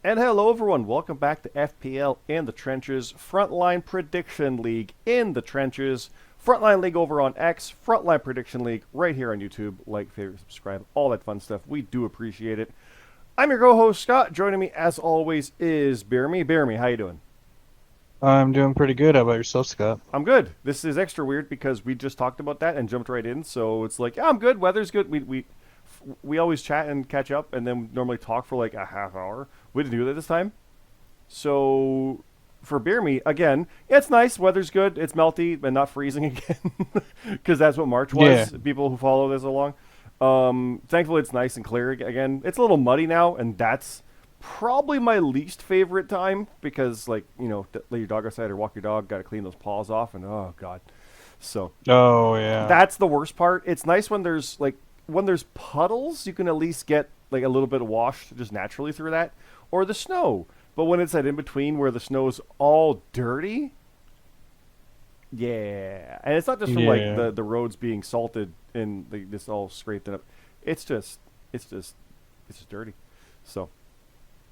And hello, everyone. Welcome back to FPL in the Trenches, Frontline Prediction League in the Trenches, Frontline League over on X, Frontline Prediction League right here on YouTube. Like, favorite, subscribe, all that fun stuff. We do appreciate it. I'm your co-host, Scott. Joining me, as always, is BeerMe. BeerMe, how you doing? I'm doing pretty good. How about yourself, Scott? I'm good. This is extra weird because we just talked about that and jumped right in. So it's like, yeah, I'm good. Weather's good. We always chat and catch up, and then normally talk for like a half hour. We didn't do that this time. So for Beer Me, again, it's nice. Weather's good. It's melty and not freezing again, because that's what March Yeah, was. People who follow this along. Thankfully, it's nice and clear again. It's a little muddy now, and that's probably my least favorite time because, like, let your dog outside or walk your dog. Got to clean those paws off, and oh god. So oh yeah. that's the worst part. It's nice when there's puddles, you can at least get like a little bit of wash just naturally through that, or the snow. But when it's that in between where the snow is all dirty, yeah, and it's not just from like Yeah. the roads being salted and this all scraped up. It's just it's just dirty. So,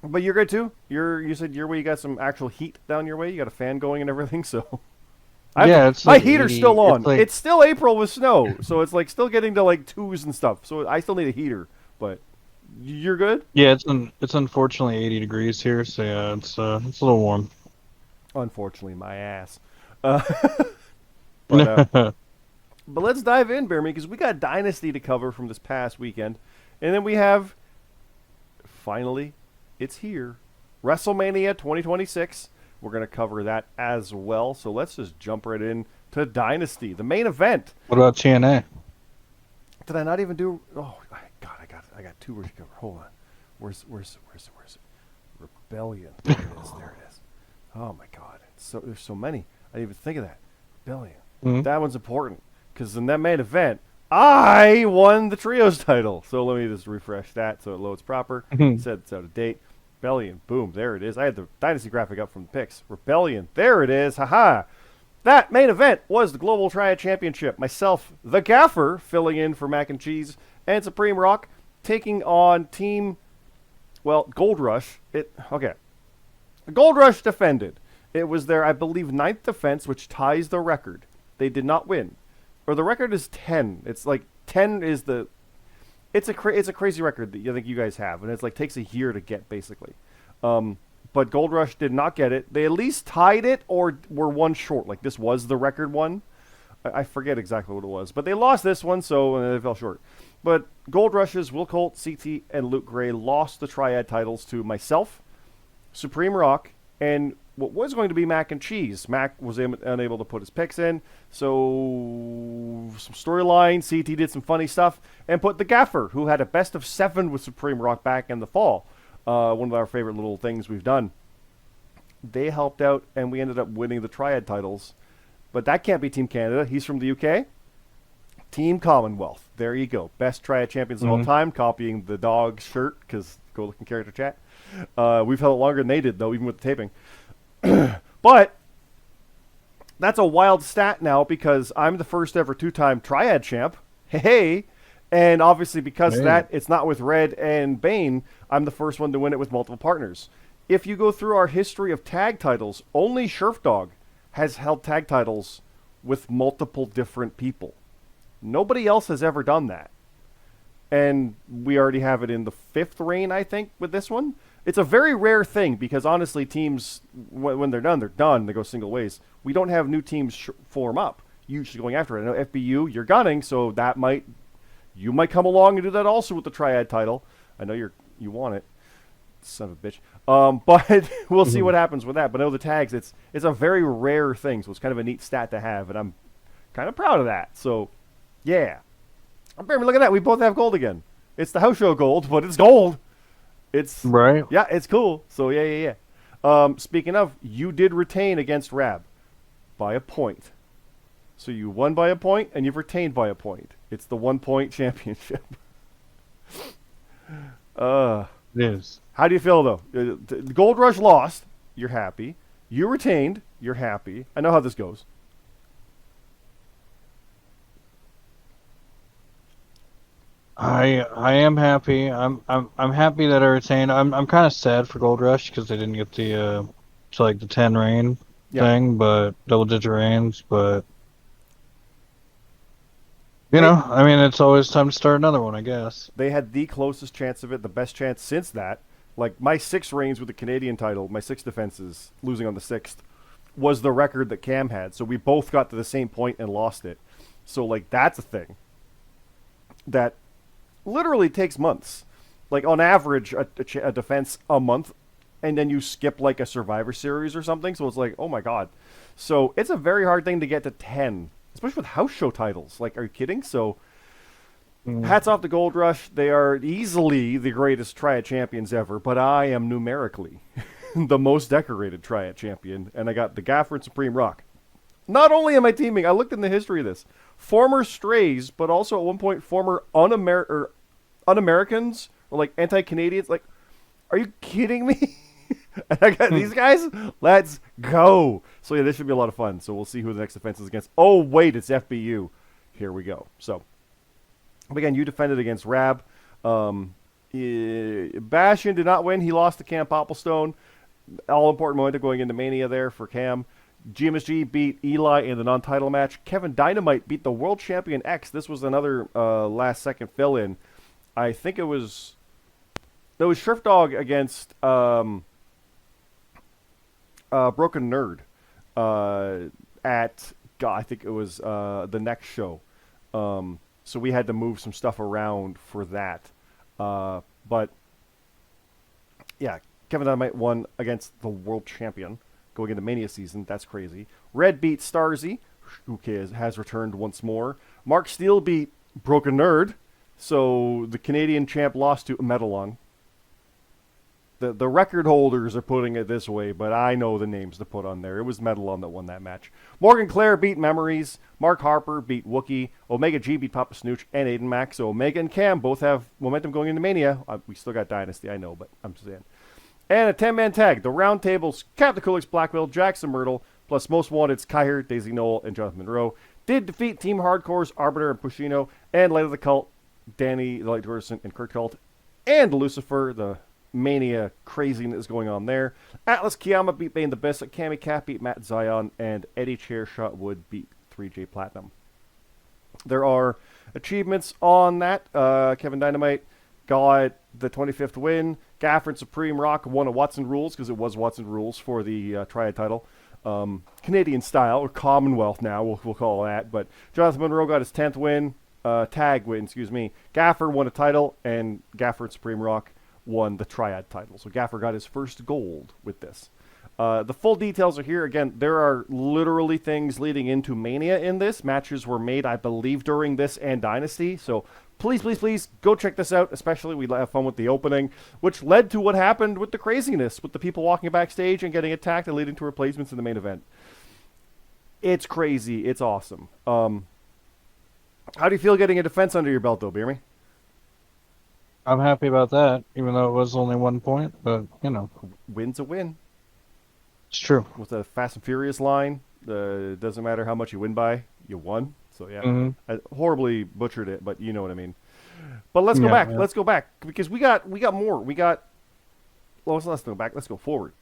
but you're good too. You said your way you got some actual heat down your way. You got a fan going and everything. So Yeah, it's my like heater's 80. still It's on. like It's still April with snow, so it's like still getting to like twos and stuff. So I still need a heater, but you're good. yeah, it's unfortunately 80 degrees here, so yeah, it's a little warm. Unfortunately, my ass. Uh, but but let's dive in, Bear Me, because we got Dynasty to cover from this past weekend, and then we have finally, it's here, WrestleMania 2026. We're gonna cover that as well. So let's just jump right in to Dynasty, the main event. What about TNA? Did I not even do? Oh God, I got two words to cover. Hold on. Where's it? Rebellion. There it is. There it is. Oh my God. There's so many. I didn't even think of that. Rebellion. Hmm. That one's important because in that main event, I won the trios title. So let me just refresh that so it loads proper. Said it's out of date. Rebellion. Boom. There it is. I had the Dynasty graphic up from the pics. Rebellion. There it is. Haha. That main event was the Global Triad Championship. Myself, the Gaffer, filling in for Mac and Cheese, and Supreme Rock, taking on Team, Gold Rush. Okay. Gold Rush defended. It was their, I believe, ninth defense, which ties the record. They did not win. Or the record is 10. It's like 10 is the. It's a crazy record that I think you guys have, and it's like takes a year to get basically. But Gold Rush did not get it. They at least tied it or were one short. Like this was the record one. I forget exactly what it was, but they lost this one, so they fell short. But Gold Rush's Will Colt, CT, and Luke Gray lost the Triad titles to myself, Supreme Rock, and what was going to be Mac and Cheese. Mac was unable to put his picks in, so some storyline. CT did some funny stuff and put the Gaffer, who had a best of 7 with Supreme Rock back in the fall. One of our favorite little things we've done. They helped out, and we ended up winning the Triad titles. But that can't be Team Canada. He's from the UK. Team Commonwealth. There you go. Best Triad champions of all time, copying the dog shirt, because go look in character chat. We've held it longer than they did, though, even with the taping. But that's a wild stat now because I'm the first ever 2-time Triad champ. Hey, and obviously because of that, it's not with Red and Bane. I'm the first one to win it with multiple partners. If you go through our history of tag titles, only Dog has held tag titles with multiple different people. Nobody else has ever done that. And we already have it in the 5th reign, I think, with this one. It's a very rare thing because honestly, teams, when they're done, they're done. They go single ways. We don't have new teams form up, usually going after it. I know FBU, you're gunning, so you might come along and do that also with the Triad title. I know you want it, son of a bitch. But we'll see what happens with that. But I know the tags, it's a very rare thing, so it's kind of a neat stat to have, and I'm kind of proud of that. So, yeah. Look at that. We both have gold again. It's the house show gold, but it's gold. It's Right. yeah, it's cool. So yeah. Speaking of, you did retain against Rab by a point. So you won by a point, and you've retained by a point. It's the 1-point championship. uh, It is. how do you feel though? The Gold Rush lost. You're happy. You retained. You're happy. I know how this goes. I am happy. I'm happy that I retained. I'm kind of sad for Gold Rush because they didn't get the to like the 10 reign Yeah, thing, but double digit reigns. But they I mean, it's always time to start another one, I guess. they had the closest chance of it, the best chance since that. Like my 6 reigns with the Canadian title, my 6 defenses, losing on the 6th, was the record that Cam had. So we both got to the same point and lost it. So like that's a thing that literally takes months. Like on average, a defense a month, and then you skip like a Survivor Series or something. So it's like, oh my god. So it's a very hard thing to get to 10, especially with house show titles. Like, are you kidding? So Mm. hats off to Gold Rush. They are easily the greatest Triad champions ever, but I am numerically the most decorated Triad champion, and I got the Gaffer and Supreme Rock. Not only am I teaming, I looked in the history of this. Former strays, but also at one point former un-Americans or like anti-Canadians. Like, are you kidding me? And I got these guys. Let's go. So yeah, this should be a lot of fun. So we'll see who the next defense is against. Oh wait, it's FBU. Here we go. So again, you defended against Rab. Bastion did not win. He lost to Cam Popplestone. All important moment going into Mania there for Cam. GMSG beat Eli in the non-title match. Kevin Dynamite beat the world champion X. This was another last-second fill-in. I think it was Shrift Dog against Broken Nerd at God, I think it was the next show. So we had to move some stuff around for that. But yeah, Kevin Dynamite won against the world champion going into Mania season. That's crazy. Red beat Starzy, who has returned once more. Mark Steele beat Broken Nerd. So the Canadian champ lost to Medalon. The record holders are putting it this way, but I know the names to put on there. It was Medalon that won that match. Morgan Clare beat Memories. Mark Harper beat Wookie. Omega G beat Papa Snooch and Aiden Mack. So Omega and Cam both have momentum going into Mania. We still got Dynasty, I know, but I'm just saying. And a 10-man tag. The round tables, Captain Coolix Blackwell, Jackson Myrtle, plus Most Wanted's Kyher, Daisy Knoll, and Jonathan Monroe, did defeat Team Hardcore's Arbiter and Pushino, and Light of the Cult, Danny the Light Dorson, and Kurt Cult, and Lucifer, the Mania craziness going on there. Atlas Kiyama beat Bane the Best, Cammy Cat beat Matt Zion, and Eddie Chairshot Wood beat 3J Platinum. There are achievements on that. Kevin Dynamite got the 25th win. Gaffer and Supreme Rock won a Watson Rules, because it was Watson Rules for the Triad title. Canadian style, or Commonwealth now, we'll call it that. But Jonathan Monroe got his 10th win. Tag win, excuse me. Gaffer won a title, and Gaffer and Supreme Rock won the Triad title. So Gaffer got his first gold with this. The full details are here. Again, there are literally things leading into Mania in this. Matches were made, I believe, during this and Dynasty. So please, please, please go check this out. Especially we have fun with the opening, which led to what happened with the craziness, with the people walking backstage and getting attacked and leading to replacements in the main event. It's crazy. It's awesome. How do you feel getting a defense under your belt, though, BeerMe? I'm happy about that, even though it was only 1 point. But Win's a win. it's true. With the Fast and Furious line, it doesn't matter how much you win by, you won. So yeah, I horribly butchered it, but you know what I mean. But let's go back. Yeah. Let's go back because we got more. Well, let's go back. Let's go forward.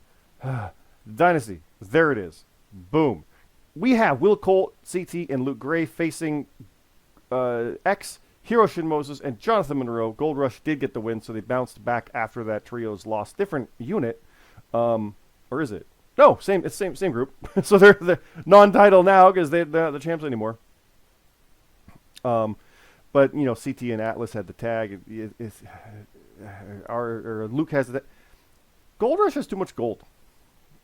Dynasty. There it is. Boom. We have Will Colt, CT, and Luke Gray facing X, Hiroshi Moses, and Jonathan Monroe. Gold Rush did get the win, so they bounced back after that trio's lost. Different unit, or is it? No, same. It's same group. So they're the non-title now because they're not the champs anymore. But CT and Atlas had the tag. Luke has that. Gold Rush has too much gold.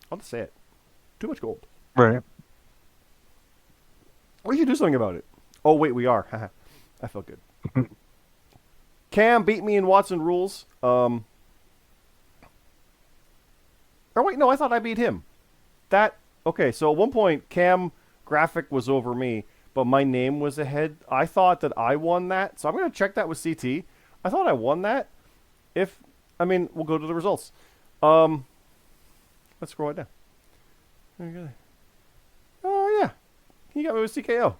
I'll just say it. Too much gold. Right. We should do something about it. Oh wait, we are. I felt good. Cam beat me in Watson Rules. Or wait, no, I thought I beat him. Okay, so at one point Cam graphic was over me, but my name was ahead. I thought that I won that, so I'm going to check that with CT. I thought I won that. We'll go to the results. Let's scroll it down. Okay. Oh, yeah. He got me with CKO.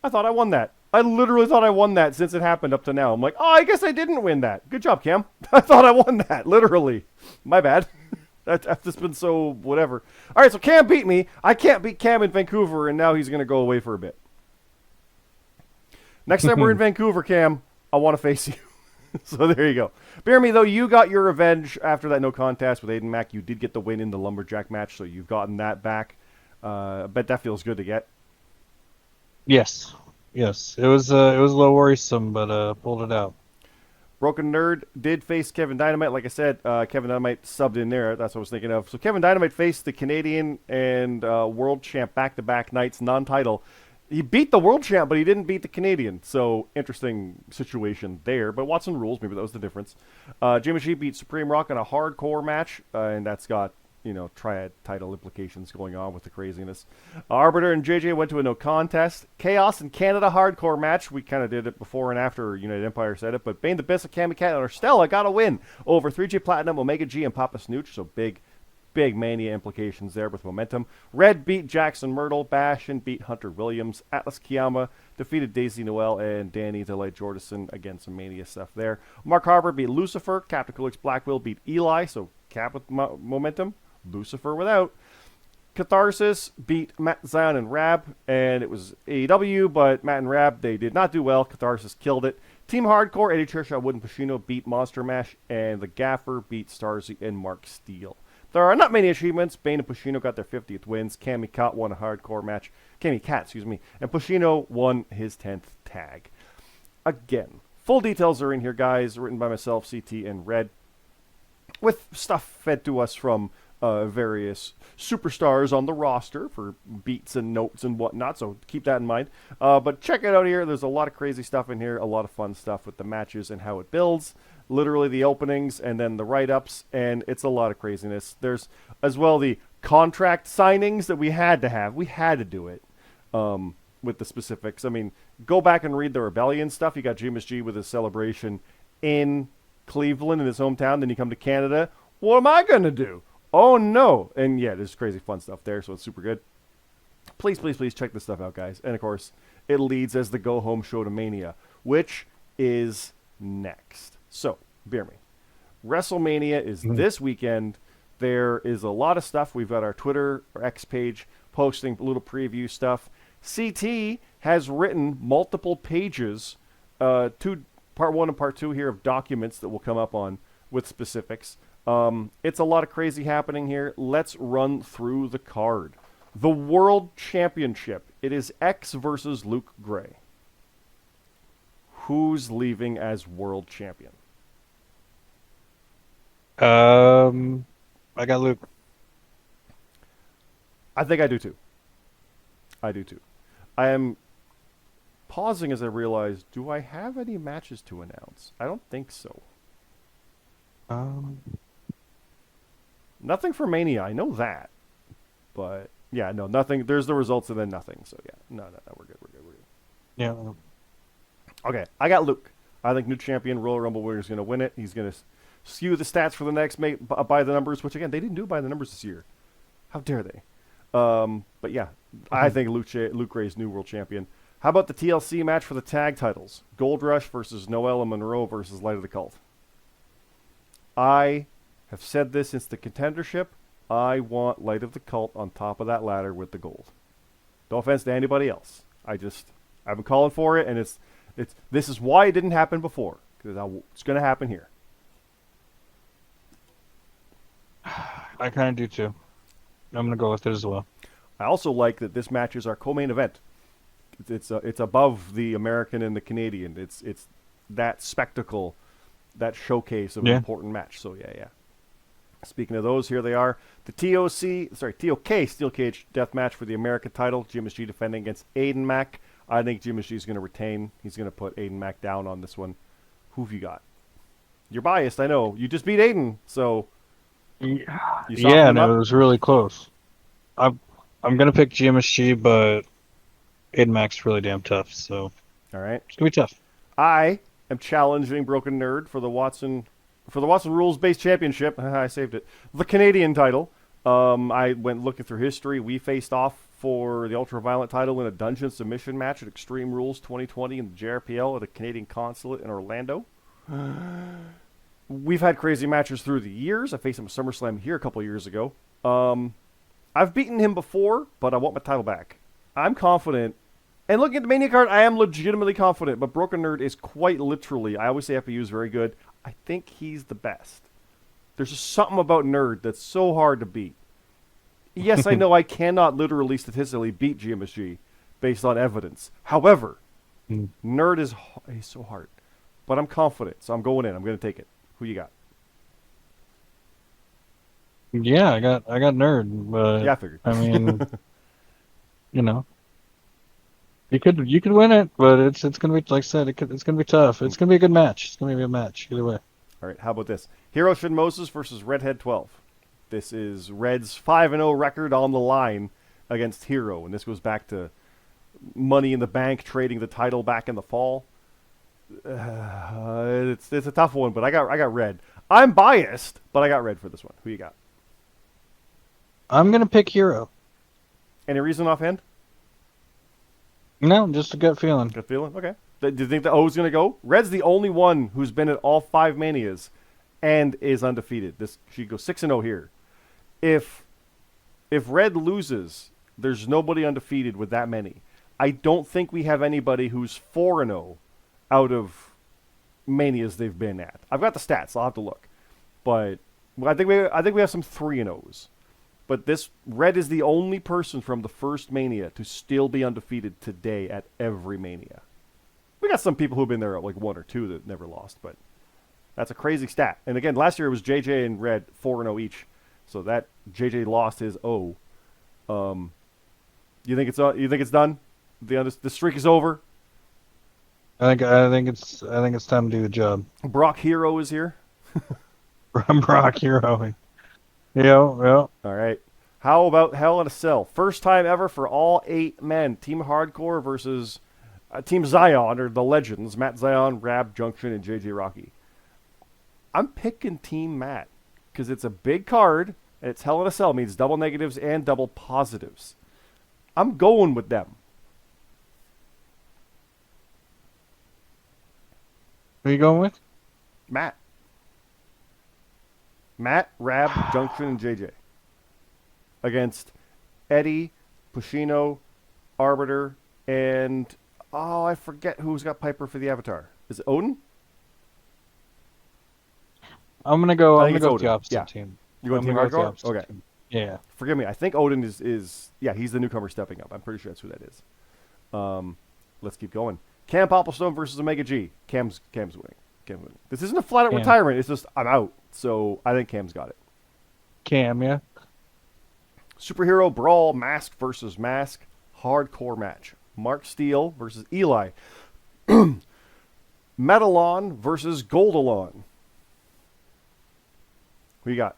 I thought I won that. I literally thought I won that since it happened up to now. I'm like, oh, I guess I didn't win that. Good job, Cam. I thought I won that. Literally. My bad. I've just been so whatever. All right, so Cam beat me. I can't beat Cam in Vancouver, and now he's going to go away for a bit. Next time we're in Vancouver, Cam, I want to face you. So there you go. BeerMe, though, you got your revenge after that no contest with Aiden Mack. You did get the win in the Lumberjack match, so you've gotten that back. I bet that feels good to get. Yes. Yes. It was a little worrisome, but pulled it out. Broken Nerd did face Kevin Dynamite. Like I said, Kevin Dynamite subbed in there. That's what I was thinking of. So Kevin Dynamite faced the Canadian and World Champ back-to-back nights, non-title. He beat the World Champ, but he didn't beat the Canadian. So interesting situation there. But Watson rules. Maybe that was the difference. Jimmy G beat Supreme Rock in a hardcore match, and that's got Triad title implications going on with the craziness. Arbiter and JJ went to a no contest. Chaos and Canada hardcore match. We kind of did it before and after United Empire said it, but Bane the Best, Cammy Cat, and Stella got a win over 3G Platinum, Omega G, and Papa Snooch. So big Mania implications there with momentum. Red beat Jackson Myrtle. Bastion beat Hunter Williams. Atlas Kiyama defeated Daisy Noel and Danny Delight Jordison. Again, some Mania stuff there. Mark Harbour beat Lucifer. Captain Coolix Blackwell beat Eli. So Cap with momentum. Lucifer without. Catharsis beat Matt Zion and Rab, and it was AEW, but Matt and Rab, they did not do well. Catharsis killed it. Team Hardcore, Eddie Trisha, Wood, and Pacino beat Monster Mash, and the Gaffer beat Starzy and Mark Steele. There are not many achievements. Bane and Pacino got their 50th wins. Cammy Cat won a hardcore match. Cammy Cat, and Pacino won his 10th tag. Again, full details are in here, guys, written by myself, CT, and Red, with stuff fed to us from various superstars on the roster for beats and notes and whatnot, so keep that in mind. But check it out here. There's a lot of crazy stuff in here, a lot of fun stuff with the matches and how it builds. Literally the openings and then the write-ups, and it's a lot of craziness. There's as well the contract signings that we had to have. We had to do it with the specifics. I mean, go back and read the Rebellion stuff. You got Jimus G with his celebration in Cleveland in his hometown. Then you come to Canada. What am I going to do? Oh, no. And yeah, there's crazy fun stuff there, so it's super good. Please, please, please check this stuff out, guys. And, of course, it leads as the go-home show to Mania, which is next. So, BeerMe. WrestleMania is this weekend. There is a lot of stuff. We've got our Twitter or X page posting a little preview stuff. CT has written multiple pages, part 1 and part 2 here of documents that will come up on with specifics. It's a lot of crazy happening here. Let's run through the card. The World Championship. It is X versus Luke Gray. Who's leaving as World Champion? I got Luke. I think I do too. I am pausing as I realize, do I have any matches to announce? I don't think so. Nothing for Mania. I know that. But, yeah, no, nothing. There's the results and then nothing. So, yeah. No, we're good. Yeah. Okay, I got Luke. I think new champion, Royal Rumble winner is going to win it. He's going to skew the stats for the next by the numbers, which, again, they didn't do by the numbers this year. How dare they? But, yeah, I think Luke Gray's new world champion. How about the TLC match for the tag titles? Gold Rush versus Noel and Monroe versus Light of the Cult. I have said this since the contendership. I want Light of the Cult on top of that ladder with the gold. No offense to anybody else. I've been calling for it, and this is why it didn't happen before, because it's going to happen here. I kind of do too. I'm going to go with it as well. I also like that this match is our co-main event. It's above the American and the Canadian. It's that spectacle, that showcase of an important match. So yeah. Speaking of those, here they are. The TOK Steel Cage Death Match for the American title. Jimus G defending against Aiden Mack. I think Jimus G is going to retain. He's going to put Aiden Mack down on this one. Who have you got? You're biased, I know. You just beat Aiden, so... Yeah, no, it was really close. I'm going to pick Jimus G, but Aiden Mack's really damn tough, so... All right. It's going to be tough. I am challenging Broken Nerd for the Watson Rules-Based Championship. I saved it. The Canadian title. I went looking through history. We faced off for the Ultraviolet title in a dungeon submission match at Extreme Rules 2020 in the JRPL at a Canadian consulate in Orlando. We've had crazy matches through the years. I faced him at SummerSlam here a couple years ago. I've beaten him before, but I want my title back. I'm confident. And looking at the Mania card, I am legitimately confident, but Broken Nerd is quite literally, I always say FPU is very good. I think he's the best. There's just something about Nerd that's so hard to beat. Yes, I know I cannot literally statistically beat GMSG based on evidence. However, Nerd is he's so hard. But I'm confident, so I'm going in. I'm going to take it. Who you got? Yeah, I got Nerd, but Yeah, I figured. I mean, you know, you could win it, but it's gonna be, like I said, it's gonna be tough. It's gonna be a good match. It's gonna be a good match either way. All right, how about this? Hero Shin Moses versus Redhead 12. This is Red's 5-0 record on the line against Hero, and this goes back to Money in the Bank trading the title back in the fall. It's a tough one, but I got Red. I'm biased, but I got Red for this one. Who you got? I'm gonna pick Hero. Any reason offhand? No, just a gut feeling. Good feeling? Okay. Do you think the O's going to go? Red's the only one who's been at all 5 Manias and is undefeated. She goes 6-0 here. If Red loses, there's nobody undefeated with that many. I don't think we have anybody who's 4-0 out of Manias they've been at. I've got the stats. I'll have to look. But I think we have some 3-0s. But this Red is the only person from the first Mania to still be undefeated today at every Mania. We got some people who've been there at like 1 or 2 that never lost, but that's a crazy stat. And again, last year it was JJ and Red 4-0 each, so that JJ lost his O. You think it's done? The streak is over. I think it's time to do the job. Brock Hero is here. Brock Hero. Yeah. All right. How about Hell in a Cell? First time ever for all 8 men. Team Hardcore versus Team Zion, or the Legends. Matt Zion, Rab Junction, and JJ Rocky. I'm picking Team Matt because it's a big card, and it's Hell in a Cell. It means double negatives and double positives. I'm going with them. Who are you going with? Matt, Rab, Junction, and JJ. Against Eddie, Pushino, Arbiter, and... Oh, I forget who's got Piper for the Avatar. Is it Odin? I'm gonna go with Odin. the opposite team. You going Team Hardcore? Okay. Team. Yeah. Forgive me. I think Odin is he's the newcomer stepping up. I'm pretty sure that's who that is. Let's keep going. Cam Popplestone versus Omega G. Cam's winning. This isn't a flat out retirement. It's just I'm out. So I think Cam's got it. Cam, yeah. Superhero Brawl, Mask versus Mask. Hardcore match. Mark Steele versus Eli. Metalon versus Goldalon. Who you got?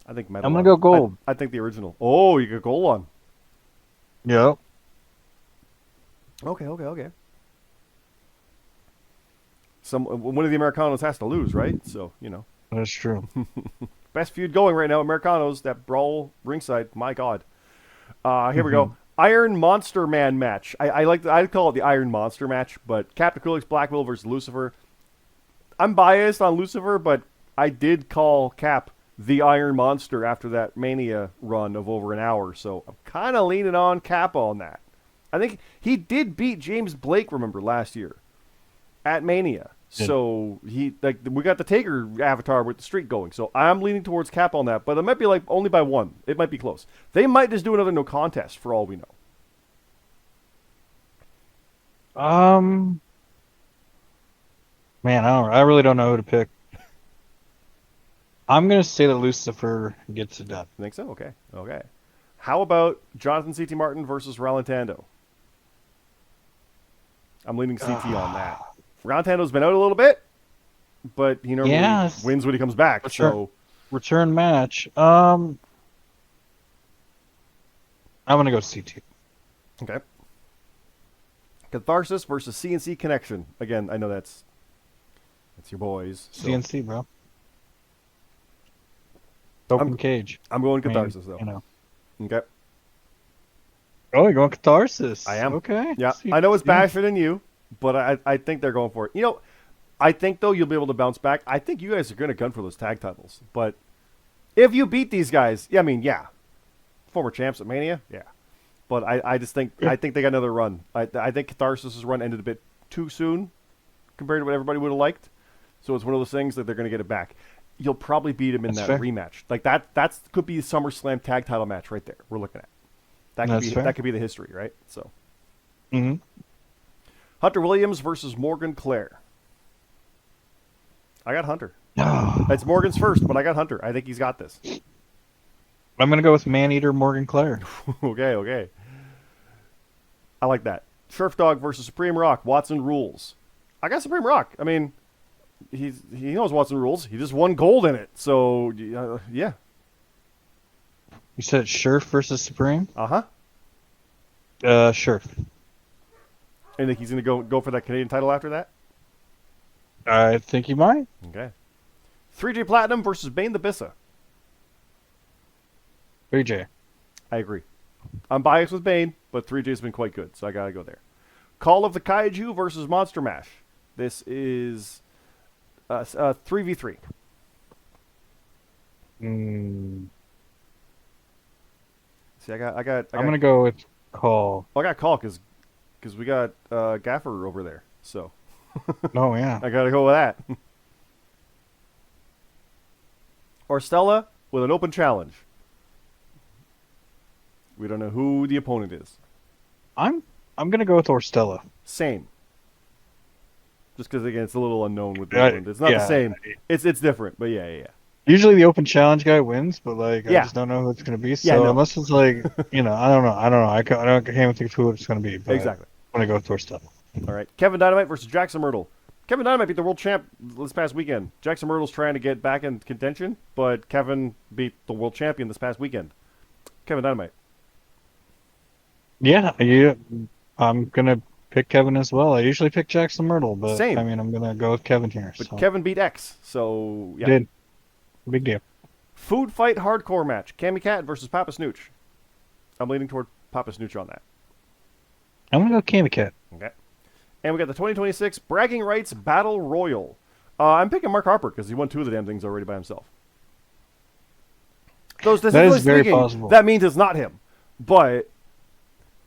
I think Metalon. I'm going to go Gold. I think the original. Oh, you got Goldalon. Yep. Okay. One of the Americanos has to lose, right? So, you know. That's true. Best feud going right now, Americanos. That brawl ringside, my God. Here we go. Iron Monster Man match. I'd call it the Iron Monster match, but Captain Acrylic's Black Will versus Lucifer. I'm biased on Lucifer, but I did call Cap the Iron Monster after that Mania run of over an hour, so I'm kind of leaning on Cap on that. I think he did beat James Blake, remember, last year at Mania. So we got the Taker avatar with the streak going. So I'm leaning towards Cap on that, but it might be like only by 1. It might be close. They might just do another no contest for all we know. Man, I really don't know who to pick. I'm gonna say that Lucifer gets it done. You think so? Okay. How about Jonathan C.T. Martin versus Ralantando? I'm leaning CT on that. Rantando's been out a little bit, but he normally wins when he comes back. Return match. I'm gonna go CT. Okay. Catharsis versus CNC Connection. Again, I know that's your boys. So. CNC, bro. Open cage. I'm going Catharsis though. You know. Okay. Oh, you're going Catharsis. I am. Okay. Yeah. See- I know it's see. basher than you, but I think they're going for it. You know, I think, though, you'll be able to bounce back. I think you guys are going to gun for those tag titles. But if you beat these guys, yeah, I mean, yeah. Former champs at Mania, yeah. But I just think I think they got another run. I think Catharsis' run ended a bit too soon compared to what everybody would have liked. So it's one of those things that they're going to get it back. You'll probably beat him in That's that fair. rematch. Like that could be the SummerSlam tag title match right there. We're looking at. That's fair. That could be the history, right? So Mm-hmm. Hunter Williams versus Morgan Claire. I got Hunter. It's Morgan's first, but I got Hunter. I think he's got this. I'm gonna go with Maneater Morgan Claire. Okay. I like that. Surf Dog versus Supreme Rock. Watson rules. I got Supreme Rock. I mean, he knows Watson rules. He just won gold in it. So yeah. You said Sheriff versus Supreme? Uh-huh. Sheriff. And think he's gonna go for that Canadian title after that? I think he might. Okay. 3J Platinum versus Bane the Bissa. 3J. I agree. I'm biased with Bane, but 3J's been quite good, so I gotta go there. Call of the Kaiju versus Monster Mash. This is 3v3. See, I got. I'm gonna go with Call. I got Call because we got Gaffer over there, so Oh yeah. I gotta go with that. Or Stella with an open challenge. We don't know who the opponent is. I'm gonna go with Orstella. Same. Just because again, it's a little unknown with Yeah, England. It's not the same. It's different, but yeah. Usually the open challenge guy wins, but like I Yeah. just don't know who it's gonna be. So Yeah, no. unless it's like I don't know. I can't think of who it's gonna be. But Exactly. I'm gonna go with Orstella. All right. Kevin Dynamite versus Jackson Myrtle. Kevin Dynamite beat the world champ this past weekend. Jackson Myrtle's trying to get back in contention, but Kevin beat the world champion this past weekend. Kevin Dynamite. Yeah, I'm gonna pick Kevin as well. I usually pick Jackson Myrtle, but Same. I mean I'm gonna go with Kevin here. But So. Kevin beat X, so yeah. Did. Big deal. Food fight hardcore match. Cammy Cat versus Papa Snooch. I'm leaning toward Papa Snooch on that. I'm gonna go Cammy Cat. Okay. And we got the 2026 Bragging Rights Battle Royal. I'm picking Mark Harper because he won 2 of the damn things already by himself. That is very possible. That means it's not him. But,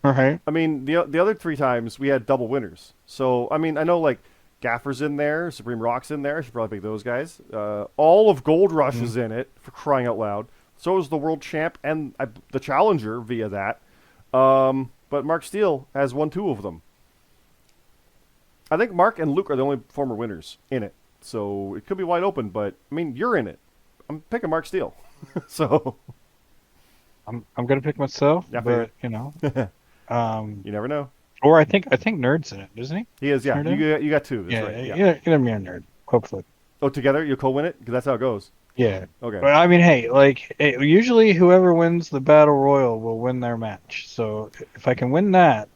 All right. I mean, the other 3 times we had double winners. So, I mean, I know, like, Gaffer's in there, Supreme Rock's in there. I should probably pick those guys. All of Gold Rush is in it, for crying out loud. So is the World Champ and the Challenger via that. But Mark Steele has won 2 of them. I think Mark and Luke are the only former winners in it. So it could be wide open, but, I mean, you're in it. I'm picking Mark Steele. So I'm gonna pick myself, Yeah, but you never know. or I think Nerd's in it, doesn't he? He is, yeah. Nerd You got 2. That's Yeah, right. Yeah. Either me or Nerd, hopefully. Oh, together you'll co-win it? Because that's how it goes. Yeah. Okay. But I mean, hey, usually whoever wins the battle royal will win their match. So if I can win that,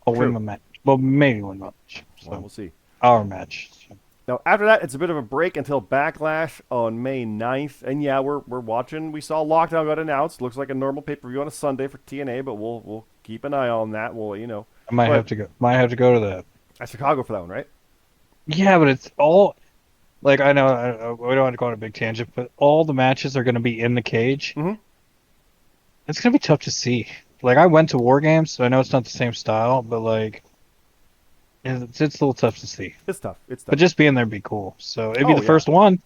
I'll True. win my match. Well, maybe win my match. So Well, we'll see. our match. So. Now, after that, it's a bit of a break until Backlash on May 9th. And yeah, we're watching. We saw Lockdown got announced. Looks like a normal pay-per-view on a Sunday for TNA, but we'll keep an eye on that. We'll, I might have to go. Might have to go to that. at Chicago for that one, right? Yeah, but it's all like I know we don't want to go on a big tangent, but all the matches are going to be in the cage. Mhm. It's going to be tough to see. Like I went to War Games, so I know it's not the same style, but like it's a little tough to see. It's tough. But just being there would be cool. So it'd be Oh, the yeah. first one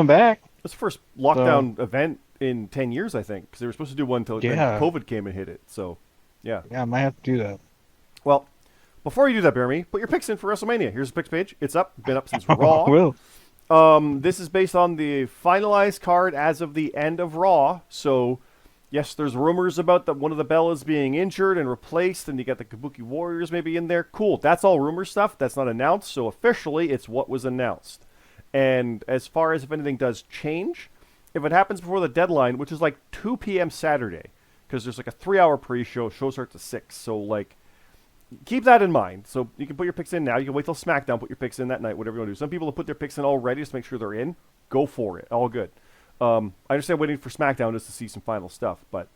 back. It's the first lockdown event in 10 years, I think, because they were supposed to do one until Yeah. COVID came and hit it. So, yeah. Yeah, I might have to do that. Well, before you do that, BeerMe, put your picks in for WrestleMania. Here's the picks page. It's up. Been up since Raw. Will. This is based on the finalized card as of the end of Raw. So, yes, there's rumors about that one of the Bellas being injured and replaced, and you got the Kabuki Warriors maybe in there. Cool. That's all rumor stuff. That's not announced. So officially, it's what was announced. And as far as if anything does change, if it happens before the deadline, which is like 2 p.m. Saturday, because there's like a 3-hour pre-show, show starts at 6. So, like, keep that in mind. So you can put your picks in now. You can wait till SmackDown, put your picks in that night, whatever you want to do. Some people have put their picks in already just to make sure they're in. Go for it. All good. I understand waiting for SmackDown just to see some final stuff, but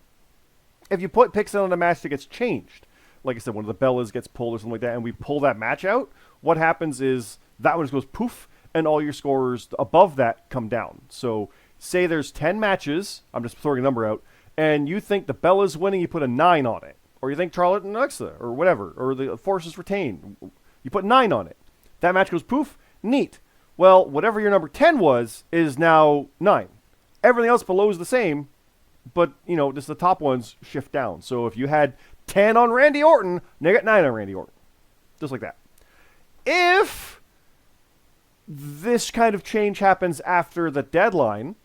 If you put picks in on a match that gets changed, like I said, one of the Bellas gets pulled or something like that, and we pull that match out, what happens is that one just goes poof, and all your scores above that come down. So say there's 10 matches, I'm just throwing a number out, and you think the Bella's winning, you put a 9 on it. Or you think Charlotte and Alexa, or whatever, or the Forces retain, you put 9 on it. That match goes poof, neat. Well, whatever your number 10 was is now 9. Everything else below is the same, but, just the top ones shift down. So if you had 10 on Randy Orton, now you got 9 on Randy Orton. Just like that. If this kind of change happens after the deadline,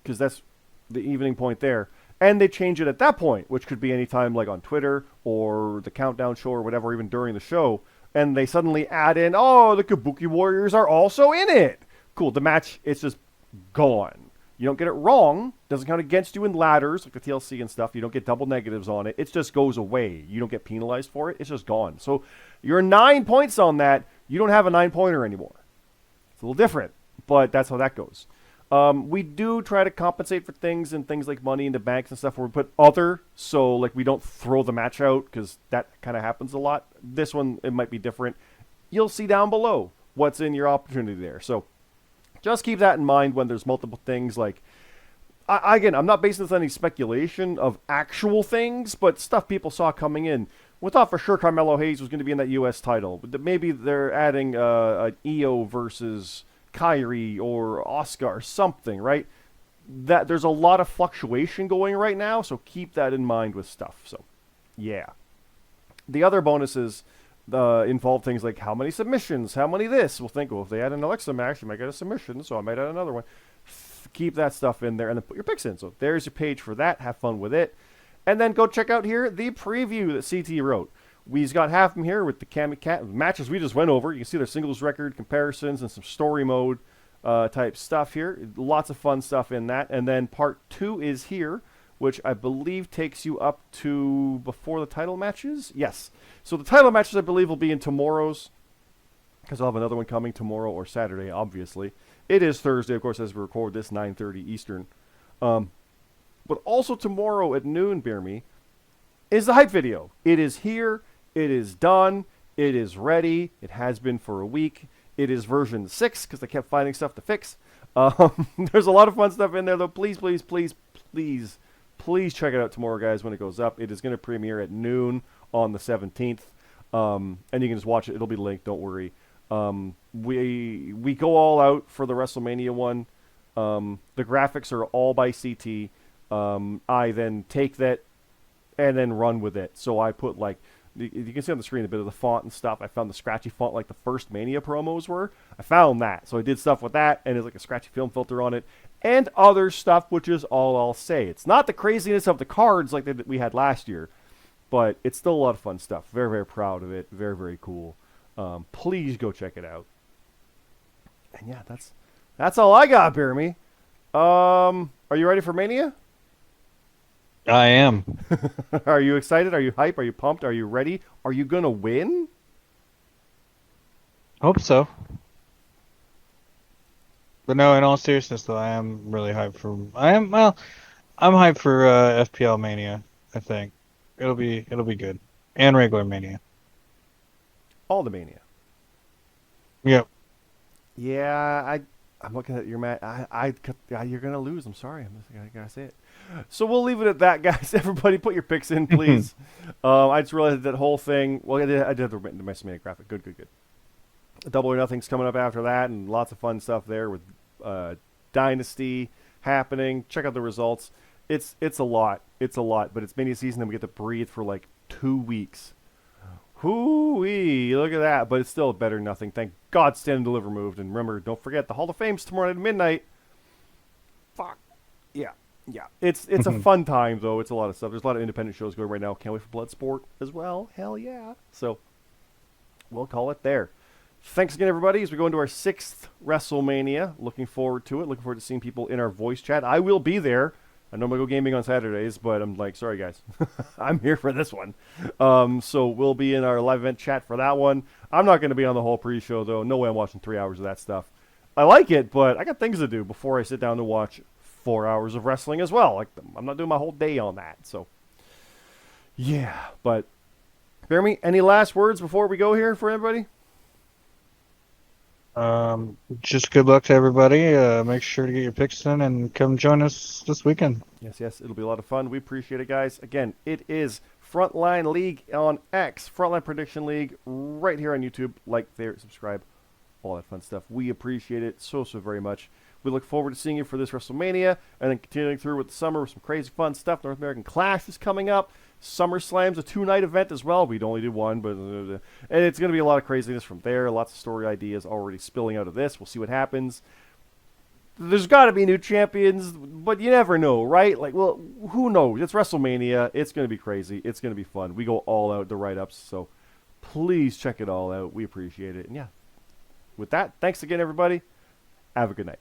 because that's the evening point there, and they change it at that point, which could be any time like on Twitter or the Countdown Show or whatever, even during the show, and they suddenly add in, oh, the Kabuki Warriors are also in it. Cool, the match, it's just gone. You don't get it wrong. Doesn't count against you in ladders, like the TLC and stuff. You don't get double negatives on it. It just goes away. You don't get penalized for it. It's just gone. So your 9 points on that, you don't have a 9-pointer anymore. It's a little different, but that's how that goes. We do try to compensate for things and things like money into banks and stuff where we put other, so like we don't throw the match out because that kind of happens a lot. This one, it might be different. You'll see down below what's in your opportunity there. So just keep that in mind when there's multiple things like, again, I'm not basing this on any speculation of actual things, but stuff people saw coming in. We thought for sure Carmelo Hayes was going to be in that U.S. title. But maybe they're adding an EO versus Kyrie or Oscar or something, right? That there's a lot of fluctuation going right now, so keep that in mind with stuff. So, yeah. The other bonuses involve things like how many submissions, how many this. We'll think, well, if they add an Alexa match, you might get a submission, so I might add another one. Keep that stuff in there and then put your picks in. So there's your page for that. Have fun with it. And then go check out here the preview that CT wrote. We've got half of them here with the Cammy Cat matches we just went over. You can see their singles record comparisons and some story mode type stuff here. Lots of fun stuff in that. And then part 2 is here, which I believe takes you up to before the title matches. Yes. So the title matches, I believe, will be in tomorrow's, because I'll have another one coming tomorrow or Saturday, obviously. It is Thursday, of course, as we record this, 9:30 Eastern. But also tomorrow at noon, BeerMe, is the hype video. It is here. It is done. It is ready. It has been for a week. It is version 6 because I kept finding stuff to fix. There's a lot of fun stuff in there, though. Please, please, please, please, please check it out tomorrow, guys, when it goes up. It is going to premiere at noon on the 17th. And you can just watch it. It'll be linked. Don't worry. We go all out for the WrestleMania one. The graphics are all by CT. I then take that and then run with it. So I put like, you can see on the screen a bit of the font and stuff. I found the scratchy font like the first Mania promos were. I found that. So I did stuff with that, and it's like a scratchy film filter on it, and other stuff, which is all I'll say. It's not the craziness of the cards like that we had last year, but it's still a lot of fun stuff. Very, very proud of it. Very, very cool. Please go check it out. And yeah, that's all I got, BeerMe. Are you ready for Mania? I am. Are you excited? Are you hyped? Are you pumped? Are you ready? Are you going to win? Hope so. But no, in all seriousness, though, I am really hyped for. I'm hyped for FPL Mania. I think it'll be good, and regular Mania. All the Mania. Yep. Yeah, I'm looking at your match. You're gonna lose. I'm sorry. I gotta say it. So we'll leave it at that, guys. Everybody, put your picks in, please. I just realized that whole thing. Well, I did have the WrestleMania graphic. Good. Double or Nothing's coming up after that, and lots of fun stuff there with Dynasty happening. Check out the results. It's a lot. It's a lot, but it's Mania season, and we get to breathe for like 2 weeks. Hoo-wee, look at that. But it's still better than nothing. Thank God Stand and Deliver moved. And remember, don't forget, the Hall of Fame's tomorrow night at midnight. Fuck. Yeah. It's a fun time, though. It's a lot of stuff. There's a lot of independent shows going right now. Can't wait for Bloodsport as well. Hell yeah. So, we'll call it there. Thanks again, everybody, as we go into our 6th WrestleMania. Looking forward to it. Looking forward to seeing people in our voice chat. I will be there. I normally go gaming on Saturdays, but I'm like, sorry, guys. I'm here for this one. So we'll be in our live event chat for that one. I'm not going to be on the whole pre-show, though. No way I'm watching 3 hours of that stuff. I like it, but I got things to do before I sit down to watch 4 hours of wrestling as well. Like, I'm not doing my whole day on that. So, yeah. But, BeerMe, any last words before we go here for everybody? Just good luck to everybody. Make sure to get your picks in and come join us this weekend. Yes, it'll be a lot of fun. We appreciate it, guys. Again, it is Frontline League on X, Frontline Prediction League, right here on YouTube. Like, favorite, subscribe, all that fun stuff. We appreciate it so very much. We look forward to seeing you for this WrestleMania, and then continuing through with the summer with some crazy fun stuff. North American Clash is coming up. SummerSlam's a 2-night event as well. We'd only do one, but and it's going to be a lot of craziness from there. Lots of story ideas already spilling out of this. We'll see what happens. There's got to be new champions, but you never know, right? Like, well, who knows? It's WrestleMania. It's going to be crazy. It's going to be fun. We go all out the write-ups, so please check it all out. We appreciate it. And yeah, with that, thanks again, everybody. Have a good night.